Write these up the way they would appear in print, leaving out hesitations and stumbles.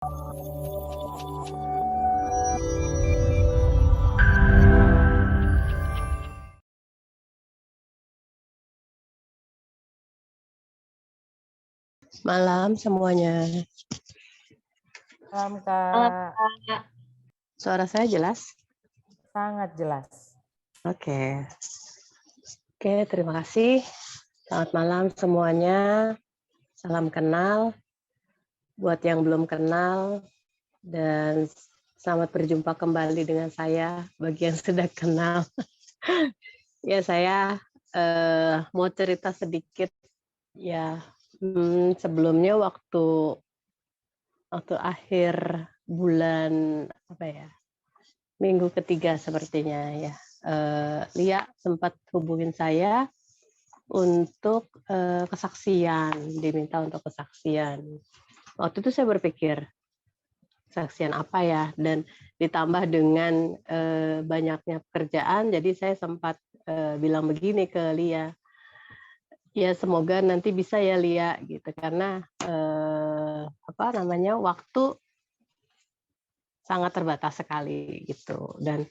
Malam semuanya. Malam, Malam, Kak. Kak. Suara saya jelas? Sangat jelas. Oke. Oke, terima kasih. Selamat malam semuanya. Salam kenal. Buat yang belum kenal, dan selamat berjumpa kembali dengan saya bagi yang sudah kenal. Ya, saya mau cerita sedikit. Ya, sebelumnya waktu akhir bulan minggu ketiga sepertinya ya, Lia sempat hubungin saya untuk kesaksian, diminta untuk kesaksian. Waktu itu saya berpikir kesaksian apa ya, dan ditambah dengan banyaknya pekerjaan, jadi saya sempat bilang begini ke Lia, ya semoga nanti bisa ya Lia gitu, karena waktu sangat terbatas sekali gitu. Dan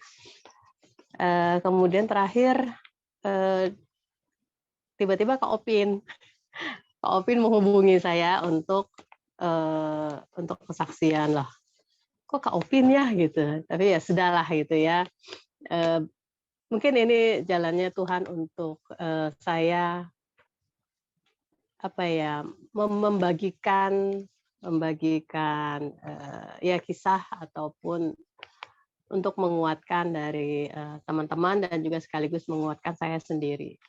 kemudian terakhir tiba-tiba Kak Opin menghubungi saya untuk kesaksian. Lah kok Kak Opin ya gitu, tapi ya sudahlah gitu ya. Mungkin ini jalannya Tuhan untuk saya membagikan ya kisah ataupun untuk menguatkan dari teman-teman dan juga sekaligus menguatkan saya sendiri.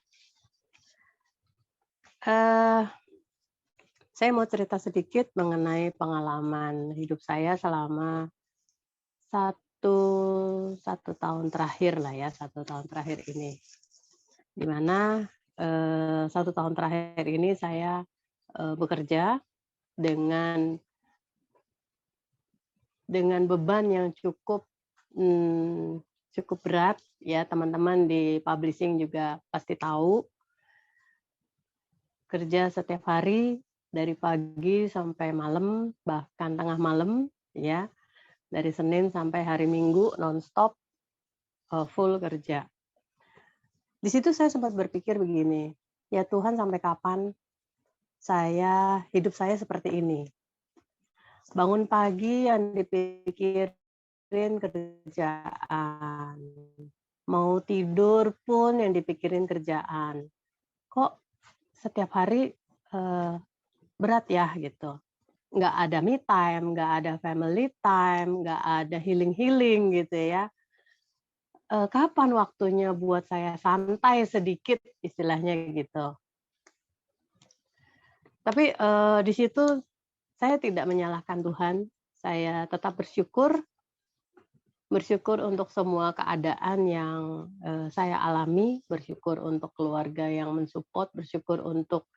Saya mau cerita sedikit mengenai pengalaman hidup saya selama satu tahun terakhir lah ya, 1 tahun terakhir ini. Di mana 1 tahun terakhir ini saya bekerja dengan beban yang cukup berat ya, teman-teman di publishing juga pasti tahu. Kerja setiap hari dari pagi sampai malam, bahkan tengah malam ya. Dari Senin sampai hari Minggu nonstop full kerja. Di situ saya sempat berpikir begini, ya Tuhan sampai kapan hidup saya seperti ini? Bangun pagi yang dipikirin kerjaan, mau tidur pun yang dipikirin kerjaan. Kok setiap hari berat ya gitu. Nggak ada me time, nggak ada family time, nggak ada healing gitu ya. Kapan waktunya buat saya santai sedikit istilahnya gitu. Tapi di situ saya tidak menyalahkan Tuhan, saya tetap bersyukur untuk semua keadaan yang saya alami, bersyukur untuk keluarga yang mensupport, bersyukur untuk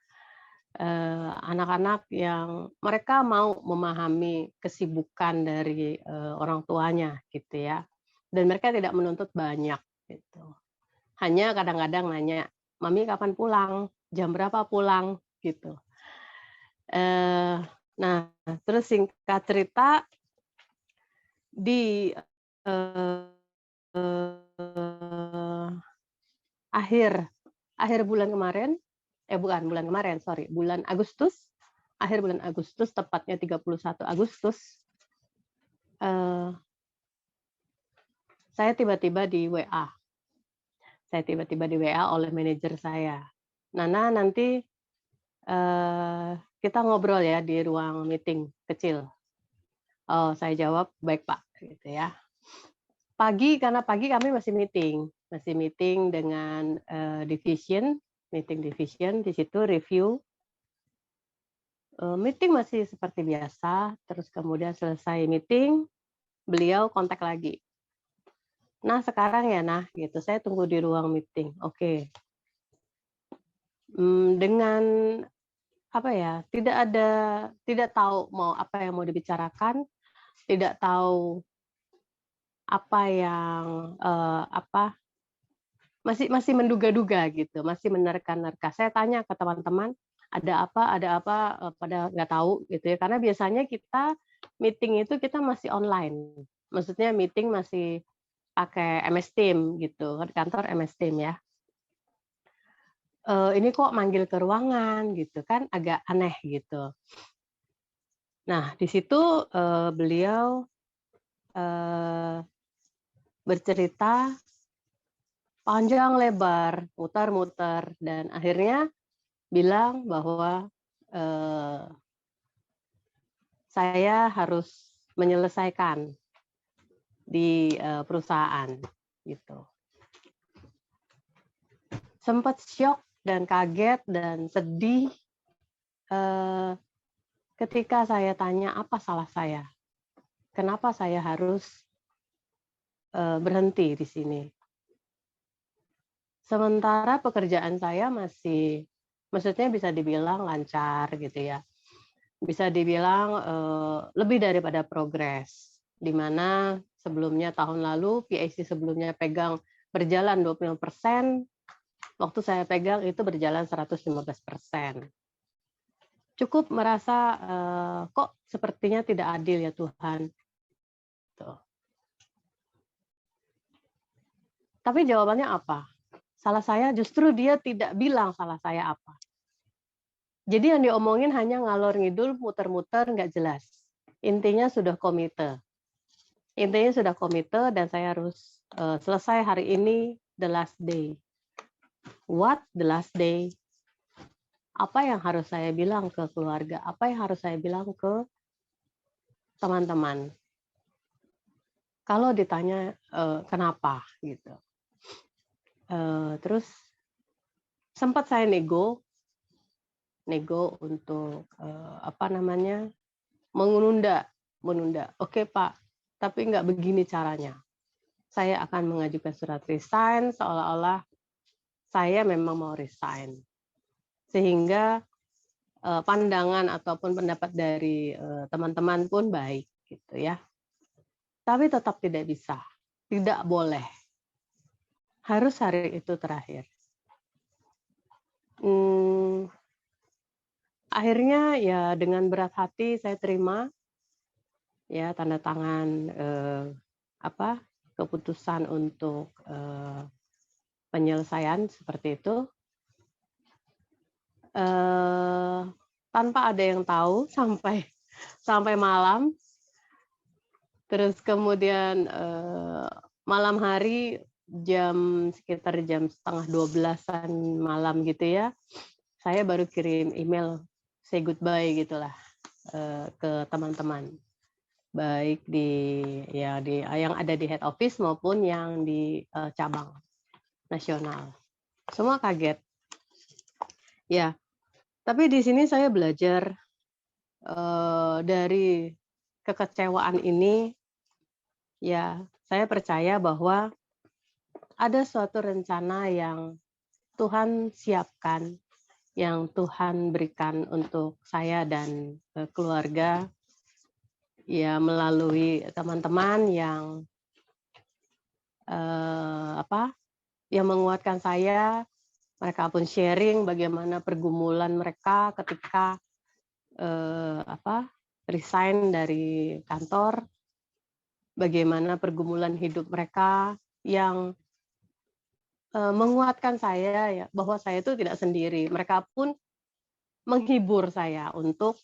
anak-anak yang mereka mau memahami kesibukan dari orang tuanya gitu ya, dan mereka tidak menuntut banyak gitu. Hanya kadang-kadang nanya, "Mami kapan pulang? Jam berapa pulang?" gitu. Nah, terus singkat cerita di akhir bulan kemarin, bulan Agustus, akhir bulan Agustus, tepatnya 31 Agustus, saya tiba-tiba di WA. Oleh manajer saya. Nana, nanti kita ngobrol ya di ruang meeting kecil. Oh, saya jawab, baik Pak, gitu ya. Karena pagi kami masih meeting dengan division, di situ review. Meeting masih seperti biasa, terus kemudian selesai meeting, beliau kontak lagi. Nah, sekarang ya, nah, gitu. Saya tunggu di ruang meeting. Oke. Dengan tidak tahu apa yang mau dibicarakan, tidak tahu apa yang masih menduga-duga gitu, masih menerka-nerka. Saya tanya ke teman-teman, ada apa, pada nggak tahu gitu ya. Karena biasanya kita meeting itu kita masih online. Maksudnya meeting masih pakai MS Team gitu, di kantor MS Team ya. Ini kok manggil ke ruangan gitu kan agak aneh gitu. Nah di situ, beliau, eee, bercerita panjang lebar, muter-muter dan akhirnya bilang bahwa, eee, saya harus menyelesaikan di, perusahaan gitu. Sempat syok dan kaget dan sedih, eee, ketika saya tanya, "Apa salah saya? Kenapa saya harus, berhenti di sini?" Sementara pekerjaan saya masih maksudnya bisa dibilang lancar gitu ya, bisa dibilang, lebih daripada progres, di mana sebelumnya tahun lalu PIC sebelumnya pegang berjalan 25%, waktu saya pegang itu berjalan 115%. Cukup merasa, kok sepertinya tidak adil ya Tuhan, tuh. Tapi jawabannya apa? Salah saya justru dia tidak bilang salah saya apa. Jadi yang diomongin hanya ngalor ngidul, muter-muter, nggak jelas. Intinya sudah komite. Intinya sudah komite dan saya harus, selesai hari ini, the last day. What the last day? Apa yang harus saya bilang ke keluarga? Apa yang harus saya bilang ke teman-teman? Kalau ditanya, kenapa gitu. Terus sempat saya nego untuk, apa namanya, menunda. "Oke Pak, tapi nggak begini caranya. Saya akan mengajukan surat resign seolah-olah saya memang mau resign." Sehingga, pandangan ataupun pendapat dari, teman-teman pun baik gitu ya. Tapi tetap tidak bisa, tidak boleh, harus hari itu terakhir. Akhirnya ya dengan berat hati saya terima, ya tanda tangan, keputusan untuk, penyelesaian seperti itu, eee, tanpa ada yang tahu sampai malam, terus kemudian, malam hari sekitar jam setengah 12-an malam gitu ya, saya baru kirim email say goodbye gitulah, ke teman-teman. Baik yang ada di head office maupun yang di, cabang nasional. Semua kaget. Ya, tapi di sini saya belajar, dari kekecewaan ini, ya saya percaya bahwa ada suatu rencana yang Tuhan siapkan, yang Tuhan berikan untuk saya dan, keluarga, ya melalui teman-teman yang, yang menguatkan saya, mereka pun sharing bagaimana pergumulan mereka ketika, resign dari kantor, bagaimana pergumulan hidup mereka yang, menguatkan saya ya, bahwa saya itu tidak sendiri. Mereka pun menghibur saya untuk,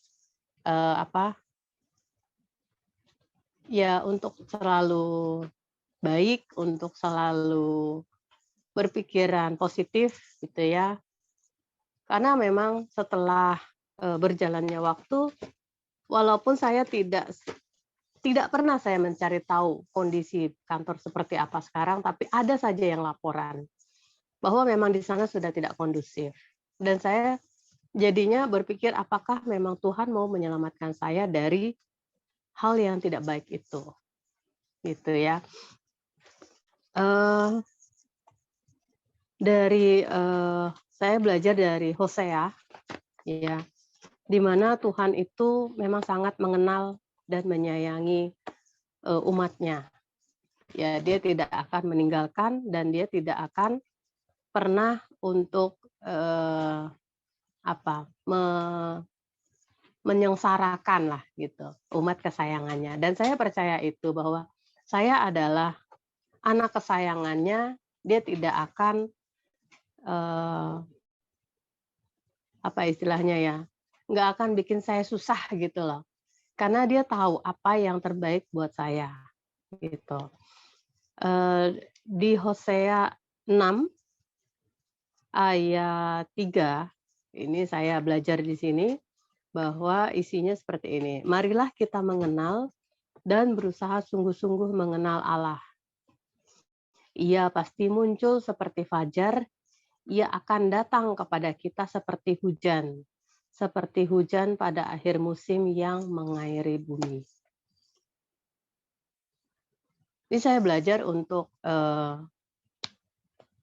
untuk selalu baik, untuk selalu berpikiran positif gitu ya. Karena memang setelah, berjalannya waktu, walaupun saya tidak pernah saya mencari tahu kondisi kantor seperti apa sekarang, tapi ada saja yang laporan bahwa memang di sana sudah tidak kondusif. Dan saya jadinya berpikir apakah memang Tuhan mau menyelamatkan saya dari hal yang tidak baik itu, gitu ya. Saya belajar dari Hosea, ya, di mana Tuhan itu memang sangat mengenal dan menyayangi, umatnya. Ya, dia tidak akan meninggalkan dan dia tidak akan pernah untuk, menyengsarakan lah gitu, umat kesayangannya. Dan saya percaya itu bahwa saya adalah anak kesayangannya, dia tidak akan, apa istilahnya ya, nggak akan bikin saya susah gitu loh. Karena dia tahu apa yang terbaik buat saya, gitu. Di Hosea 6 ayat 3, ini saya belajar di sini, bahwa isinya seperti ini, "Marilah kita mengenal dan berusaha sungguh-sungguh mengenal Allah. Ia pasti muncul seperti fajar, ia akan datang kepada kita seperti hujan pada akhir musim yang mengairi bumi." Ini saya belajar untuk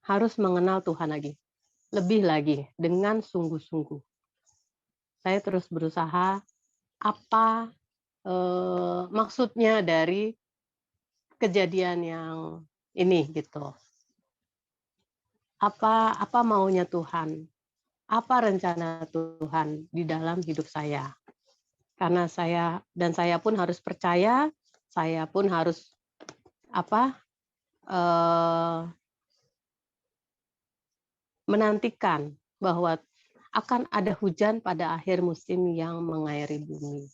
harus mengenal Tuhan lebih lagi dengan sungguh-sungguh. Saya terus berusaha apa maksudnya dari kejadian yang ini gitu. Apa maunya Tuhan? Apa rencana Tuhan di dalam hidup saya? Karena saya pun harus percaya, saya pun harus menantikan bahwa akan ada hujan pada akhir musim yang mengairi bumi.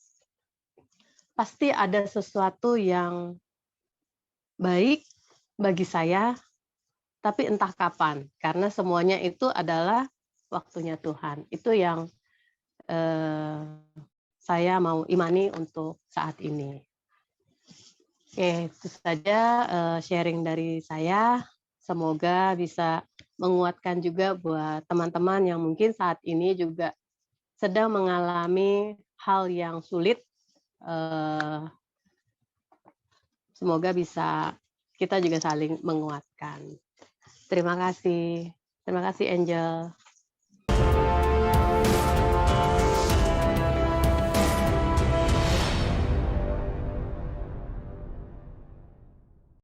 Pasti ada sesuatu yang baik bagi saya, tapi entah kapan, karena semuanya itu adalah waktunya Tuhan. Itu yang saya mau imani untuk saat ini. Oke, itu saja sharing dari saya. Semoga bisa menguatkan juga buat teman-teman yang mungkin saat ini juga sedang mengalami hal yang sulit. Semoga bisa kita juga saling menguatkan. Terima kasih. Terima kasih, Angel.